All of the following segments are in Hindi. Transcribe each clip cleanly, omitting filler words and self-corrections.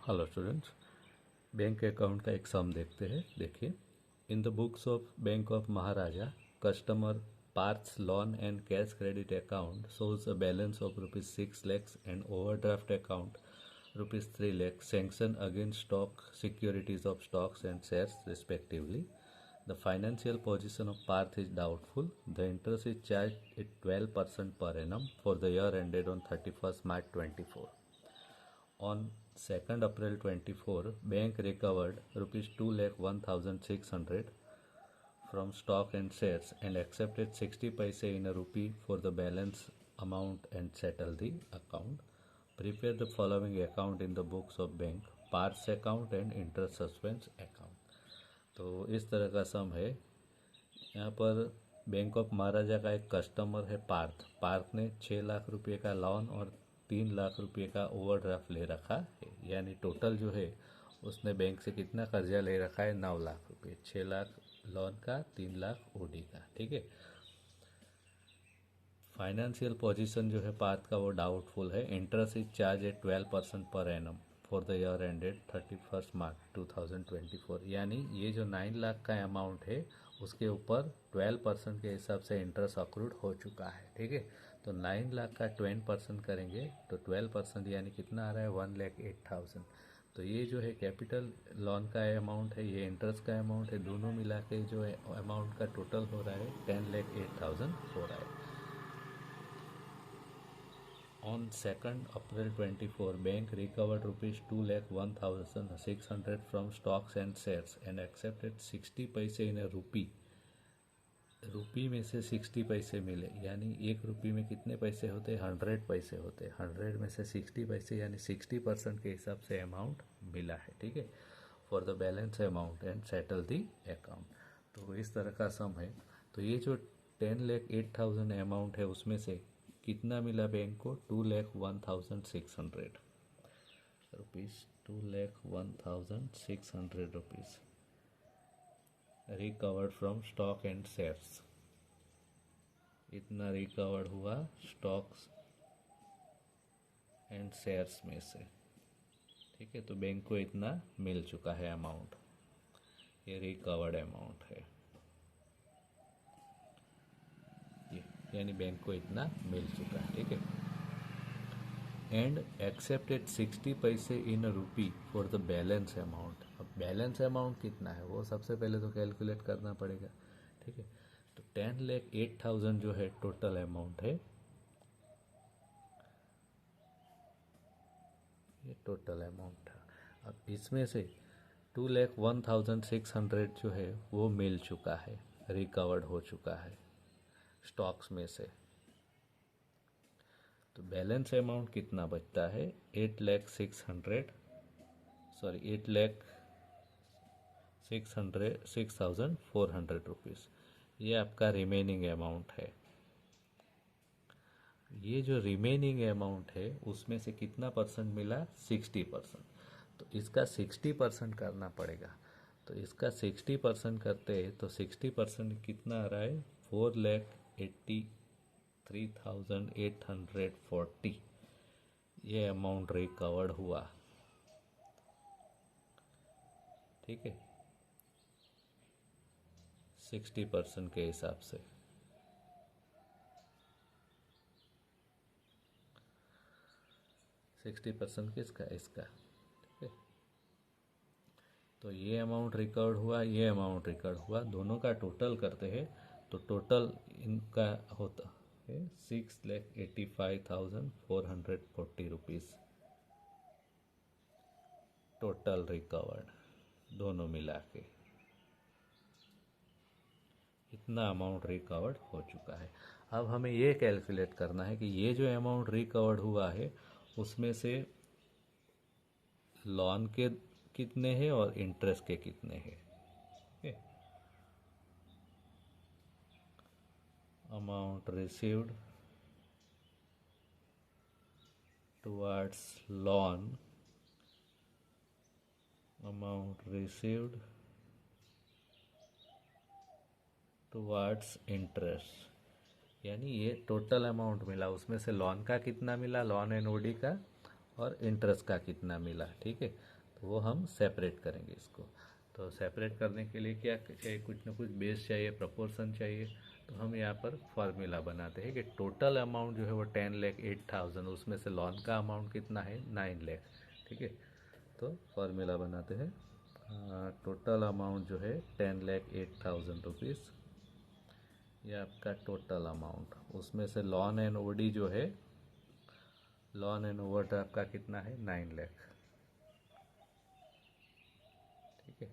हेलो स्टूडेंट्स, बैंक अकाउंट का एक सम देखते हैं। देखिए, in the books of bank of Maharaja customer Parth's loan and cash credit account shows a balance of rupees 6 lakhs and overdraft account rupees 3 lakhs sanctioned against stock securities of stocks and shares respectively. The financial position of Parth is doubtful. The interest is charged at 12% per annum for the year ended on 31st March 24. On 2nd April 24, bank recovered rupees 2,01,600 from stock and shares and accepted 60 paise in a rupee for the balance amount and settle the account. Prepare the following account in the books of bank: Parts account and interest suspense account. तो इस तरह का सम है। यहाँ पर बैंक ऑफ महाराजा का एक कस्टमर है पार्थ। पार्थ ने 6 लाख रुपए का लोन और 3 लाख रुपए का ओवरड्राफ्ट ले रखा है, यानी टोटल जो है उसने बैंक से कितना कर्जा ले रखा है, 9 लाख रुपए। 6 लाख लोन का, 3 लाख ओडी का। ठीक है। फाइनेंशियल पोजीशन जो है पार्थ का वो डाउटफुल है। Interest is charge at 12% per annum for the year ended 31st मार्च 2024, यानी ये जो 9 लाख का अमाउंट है उसके ऊपर 12% के हिसाब से इंटरेस्ट अक्रूड हो चुका है। ठीक है। तो 9 लाख का 20% करेंगे तो 12% यानी कितना आ रहा है, 1,08,000। तो ये जो है कैपिटल लोन का अमाउंट है, ये इंटरेस्ट का अमाउंट है, दोनों मिला के जो अमाउंट का टोटल हो रहा है 10,08,000 हो रहा है। On 2nd April 24, bank recovered rupees 2,01,600 from stocks and shares and accepted 60 paise in a rupee. रुपी में से 60 पैसे मिले, यानी एक रुपये में कितने पैसे होते हैं, 100 पैसे होते हैं। 100 में से 60 पैसे यानी 60% के हिसाब से अमाउंट मिला है। ठीक है। For the balance amount and settle the account. तो इस तरह का सम है। तो ये जो 10,08,000 अमाउंट है उसमें से कितना मिला बैंक को, 2,01,600 rupees. 2,01,600 rupees recovered from stock and shares. इतना रिकवर्ड हुआ स्टॉक्स एंड शेयर्स में से। ठीक है। तो बैंक को इतना मिल चुका है अमाउंट, ये रिकवर्ड अमाउंट है ये, यानी बैंक को इतना मिल चुका है। ठीक है। एंड एक्सेप्टेड 60 पैसे इन रूपी फॉर द बैलेंस अमाउंट। अब बैलेंस अमाउंट कितना है वो सबसे पहले तो कैलकुलेट करना पड़ेगा। ठीक है। तो 10,08,000 जो है टोटल अमाउंट है, ये टोटल अमाउंट था। अब इसमें से 2,01,600 जो है वो मिल चुका है, रिकवर्ड हो चुका है स्टॉक्स में से। तो बैलेंस अमाउंट कितना बचता है, 8,6,400 रुपीज़। ये आपका रिमेनिंग अमाउंट है। ये जो रिमेनिंग अमाउंट है उसमें से कितना परसेंट मिला, 60%। तो इसका 60% करना पड़ेगा। तो इसका 60% करते हैं तो 60% कितना आ रहा है, 4,83,840 ये अमाउंट रिकवर्ड हुआ। ठीक है। 60% के हिसाब से। सिक्सटी परसेंट किसका, इसका। ठीक है। तो ये अमाउंट रिकवर्ड हुआ, ये अमाउंट रिकवर्ड हुआ, दोनों का टोटल करते हैं तो टोटल इनका होता है 6,85,440 रुपीज़ टोटल रिकवर्ड, दोनों मिला के इतना अमाउंट रिकवर्ड हो चुका है। अब हमें ये कैलकुलेट करना है कि ये जो अमाउंट रिकवर्ड हुआ है उसमें से लोन के कितने हैं और इंटरेस्ट के कितने हैं। Amount received towards loan, amount received towards interest, यानी ये टोटल अमाउंट मिला, उसमें से लोन का कितना मिला, लोन एंड ओडी का, और इंटरेस्ट का कितना मिला। ठीक है। तो वो हम सेपरेट करेंगे इसको। तो सेपरेट करने के लिए क्या चाहिए, कुछ ना कुछ बेस चाहिए, प्रपोर्शन चाहिए। तो हम यहाँ पर फॉर्मूला बनाते हैं कि टोटल अमाउंट जो है वो 10,08,000, उसमें से लोन का अमाउंट कितना है 9 लाख। ठीक है, तो फॉर्मूला बनाते हैं। टोटल अमाउंट जो है 10,08,000 रुपीज़, ये आपका टोटल अमाउंट। उसमें से लोन एंड ओडी जो है, लोन एंड ओवरड्राफ्ट का कितना है 9 लाख। ठीक है,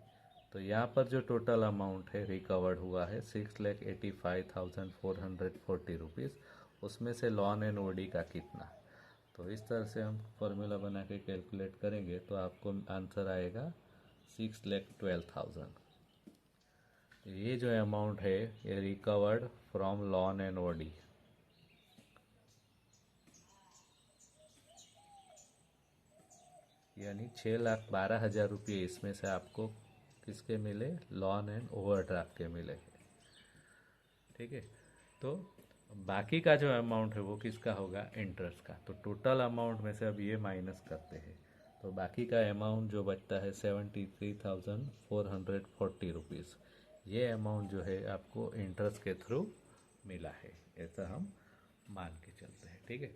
तो यहाँ पर जो टोटल अमाउंट है रिकवर्ड हुआ है 6,85,440 रुपीज़, उसमें से लोन एंड ओडी का कितना। तो इस तरह से हम फॉर्मूला बना के कैलकुलेट करेंगे तो आपको आंसर आएगा 6,12,000। ये जो अमाउंट है ये recovered from loan and OD, यानी 6,12,000 रुपये इसमें से आपको किसके मिले, लोन एंड ओवरड्राफ्ट के मिले। ठीक है, तो बाकी का जो अमाउंट है वो किसका होगा, इंटरेस्ट का। तो टोटल अमाउंट में से अब ये माइनस करते हैं, तो बाकी का अमाउंट जो बचता है 73,440 रुपीज़, ये अमाउंट जो है आपको इंटरेस्ट के थ्रू मिला है, ऐसा हम मान के चलते हैं। ठीक है,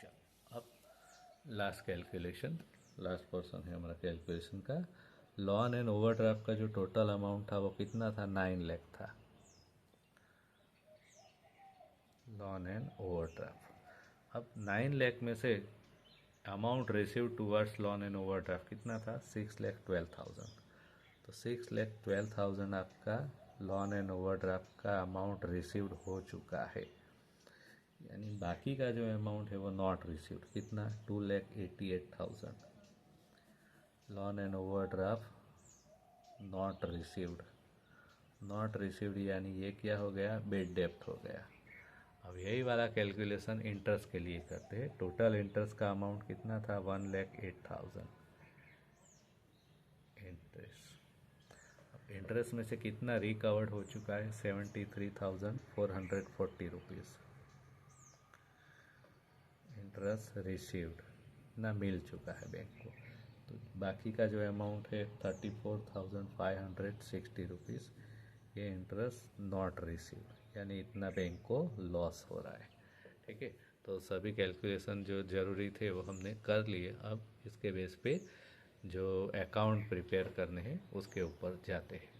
चलो अब लास्ट कैलकुलेशन, लास्ट पोर्शन है हमारा कैलकुलेशन का। लोन एंड ओवरड्राफ्ट का जो टोटल अमाउंट था वो कितना था, 9 लाख था, लोन एंड ओवरड्राफ्ट। अब 9 लाख में से amount receive towards loan and overdraft कितना था, 6,12,000। तो 6,12,000 आपका लोन एंड ओवरड्राफ्ट का अमाउंट रिसीव्ड हो चुका है, यानी बाकी का जो अमाउंट है वो नॉट रिसीव्ड, कितना 2,88,000। Loan and overdraft not received, not received यानी ये क्या हो गया, बेड डेप्थ हो गया। अब यही वाला कैलकुलेशन इंटरेस्ट के लिए करते हैं। टोटल इंटरेस्ट का अमाउंट कितना था, 1,08,000 इंटरेस्ट। अब इंटरेस्ट में से कितना रिकवर्ड हो चुका है, 73,440 रुपीज़ इंटरेस्ट रिसीव्ड ना मिल चुका है बैंक को। तो बाकी का जो अमाउंट है 34,560 रुपीज़, ये इंटरेस्ट नॉट रिसीव्ड, यानी इतना बैंक को लॉस हो रहा है। ठीक है, तो सभी कैलकुलेशन जो ज़रूरी थे वो हमने कर लिए। अब इसके बेस पे जो अकाउंट प्रिपेयर करने हैं उसके ऊपर जाते हैं।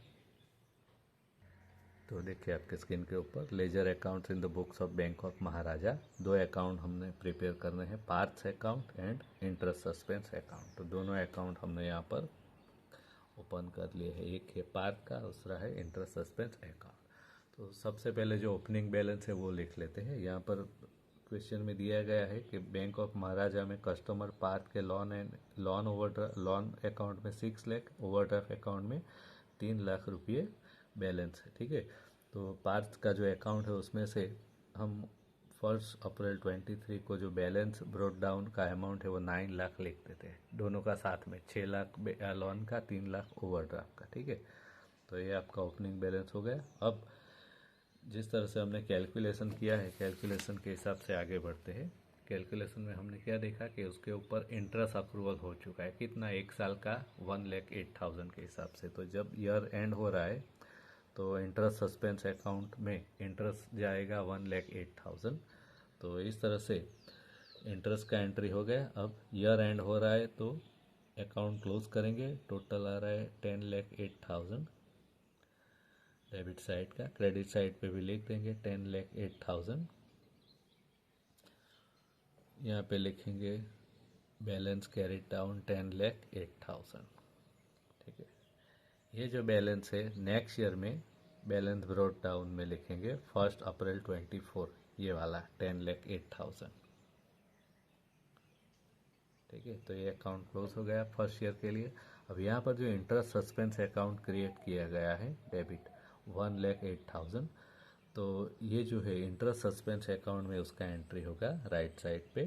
तो देखिए आपके स्क्रीन के ऊपर ledger accounts in the books of bank of Maharaja, दो अकाउंट हमने प्रिपेयर करने हैं, Parth's account and interest suspense account. तो दोनों अकाउंट हमने यहाँ पर ओपन कर लिए हैं, एक है पार्ट का, दूसरा है इंटरेस्ट सस्पेंस अकाउंट। तो सबसे पहले जो ओपनिंग बैलेंस है वो लिख लेते हैं। यहाँ पर क्वेश्चन में दिया गया है कि बैंक ऑफ महाराजा में कस्टमर पार्ट के लोन अकाउंट में 6 लाख, ओवरड्राफ्ट अकाउंट में 3 लाख रुपये बैलेंस है। ठीक है, तो पार्ट का जो अकाउंट है उसमें से हम 1 अप्रैल 23 को जो बैलेंस ब्रॉट डाउन का अमाउंट है वो 9 लाख लिख देते हैं, दोनों का साथ में 6 लाख लोन का, 3 लाख ओवरड्राफ्ट का। ठीक है, तो ये आपका ओपनिंग बैलेंस हो गया। अब जिस तरह से हमने कैलकुलेशन किया है, कैलकुलेशन के हिसाब से आगे बढ़ते हैं। कैलकुलेशन में हमने क्या देखा कि उसके ऊपर इंटरेस्ट अप्रूवल हो चुका है, कितना, 1 साल का 1,08,000 के हिसाब से। तो जब ईयर एंड हो रहा है तो इंटरेस्ट सस्पेंस अकाउंट में इंटरेस्ट जाएगा 1,08,000। तो इस तरह से इंटरेस्ट का एंट्री हो गया। अब ईयर एंड हो रहा है तो अकाउंट क्लोज करेंगे, टोटल आ रहा है 10,08,000 डेबिट साइड का। क्रेडिट साइड पे भी लिख देंगे 10,08,000। यहाँ पे लिखेंगे बैलेंस कैरिड डाउन 10,08,000। ठीक है, ये जो बैलेंस है नेक्स्ट ईयर में बैलेंस ब्रॉट डाउन में लिखेंगे 1 अप्रैल 24, ये वाला 10,08,000। ठीक है, तो ये अकाउंट क्लोज हो गया फर्स्ट ईयर के लिए। अब यहाँ पर जो इंटरेस्ट सस्पेंस अकाउंट क्रिएट किया गया है डेबिट 1,08,000, तो ये जो है इंटरेस्ट सस्पेंस अकाउंट में उसका एंट्री होगा राइट साइड पे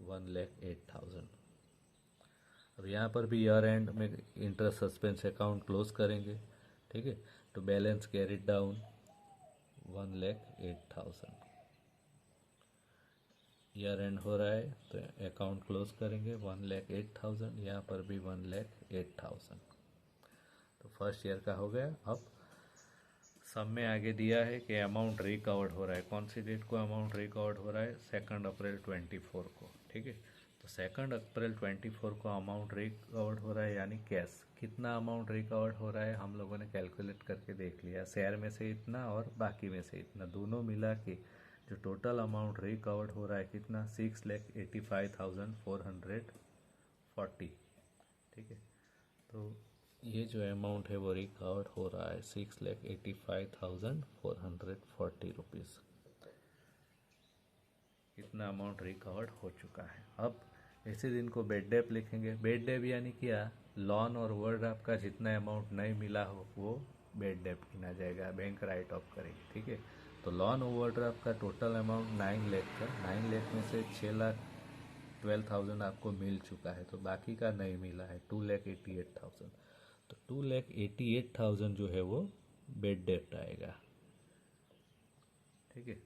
1,08,000। अब यहाँ पर भी ईयर एंड में इंटरेस्ट सस्पेंस अकाउंट क्लोज करेंगे। ठीक है, तो balance carried down 1,08,000। Year and हो रहा है तो अकाउंट क्लोज करेंगे 1,08,000, यहाँ पर भी 1,08,000। तो फर्स्ट ईयर का हो गया। अब सब में आगे दिया है कि अमाउंट रिकवर्ड हो रहा है। कौन सी डेट को अमाउंट रिकवर्ड हो रहा है? 2 अप्रैल 24 को। ठीक है, तो 2 अप्रैल 24 को अमाउंट रिकवर्ड हो रहा है, यानी कैश। कितना अमाउंट रिकवर्ड हो रहा है हम लोगों ने कैलकुलेट करके देख लिया। शेयर में से इतना और बाकी में से इतना, दोनों मिला के जो टोटल अमाउंट रिकवर्ड हो रहा है कितना? 6,85,440। ठीक है, तो ये जो अमाउंट है वो रिकवर्ड हो रहा है 6,85,440 रुपीज़। इतना अमाउंट रिकवर्ड हो चुका है। अब इसी दिन को बेड डेप लिखेंगे। बेड डेप यानी क्या? लोन और ओवरड्राफ्ट का जितना अमाउंट नहीं मिला हो वो बेड डेप गिना जाएगा, बैंक राइट ऑफ करेंगे। ठीक है, तो लोन ओवरड्राफ्ट का टोटल अमाउंट 9 लाख का, 9 लाख में से 6,12,000 आपको मिल चुका है, तो बाकी का नहीं मिला है 2,88,000। तो 2,88,000 जो है वो बेड डेप्ट आएगा। ठीक है,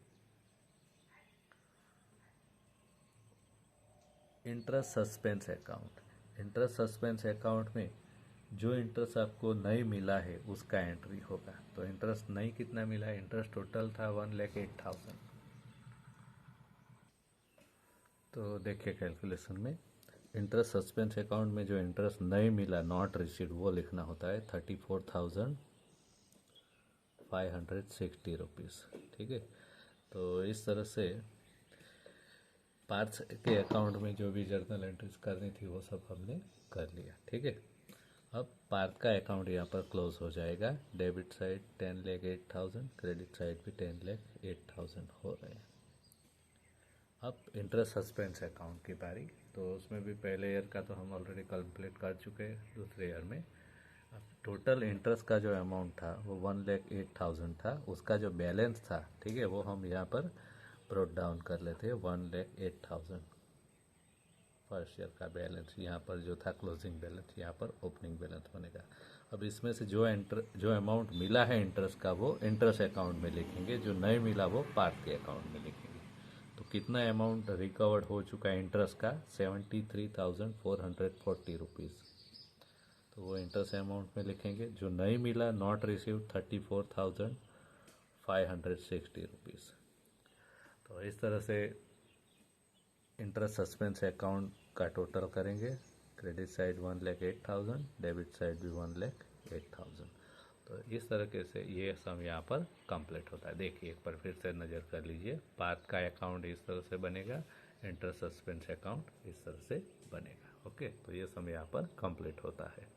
interest suspense account. Interest suspense account में जो इंटरेस्ट आपको नहीं मिला है उसका एंट्री होगा। तो इंटरेस्ट नहीं कितना मिला है? इंटरेस्ट टोटल था 1,08,000। तो देखिए कैलकुलेशन में इंटरेस्ट सस्पेंस अकाउंट में जो इंटरेस्ट नहीं मिला, नॉट रिसीव्ड, वो लिखना होता है 34,560 रुपीज़। ठीक है, तो इस तरह से पार्ट्स के अकाउंट में जो भी जर्नल एंट्रीज करनी थी वो सब हमने कर लिया। ठीक है, अब पार्थ का अकाउंट यहाँ पर क्लोज हो जाएगा। डेबिट साइड 10,08,000, क्रेडिट साइड भी 10,08,000 हो रहे हैं। अब इंटरेस्ट सस्पेंस अकाउंट की बारी। तो उसमें भी पहले ईयर का तो हम ऑलरेडी कंप्लीट कर चुके हैं। दूसरे ईयर में अब टोटल इंटरेस्ट का जो अमाउंट था वो 1,08,000 था। उसका जो बैलेंस था, ठीक है, वो हम यहाँ पर ब्रोट डाउन कर लेते हैं 1,08,000। फर्स्ट ईयर का बैलेंस यहाँ पर जो था क्लोजिंग बैलेंस, यहाँ पर ओपनिंग बैलेंस बनेगा। अब इसमें से जो अमाउंट मिला है इंटरेस्ट का वो इंटरेस्ट अकाउंट में लिखेंगे, जो नहीं मिला वो पार्ट के अकाउंट में लिखेंगे। तो कितना अमाउंट रिकवर्ड हो चुका है इंटरेस्ट का? 73,440 रुपीज़। तो वो इंटरेस्ट अमाउंट में लिखेंगे। जो नहीं मिला, नॉट रिसीव, 34,560 रुपीज़। तो इस तरह से इंटरेस्ट सस्पेंस अकाउंट का टोटल करेंगे। क्रेडिट साइड 1,08,000, डेबिट साइड भी 1,08,000। तो इस तरीके से ये सम यहाँ पर कंप्लीट होता है। देखिए एक बार फिर से नज़र कर लीजिए। पार्ट का अकाउंट इस तरह से बनेगा, इंटरेस्ट सस्पेंस अकाउंट इस तरह से बनेगा। ओके, तो ये सम यहाँ पर कंप्लीट होता है।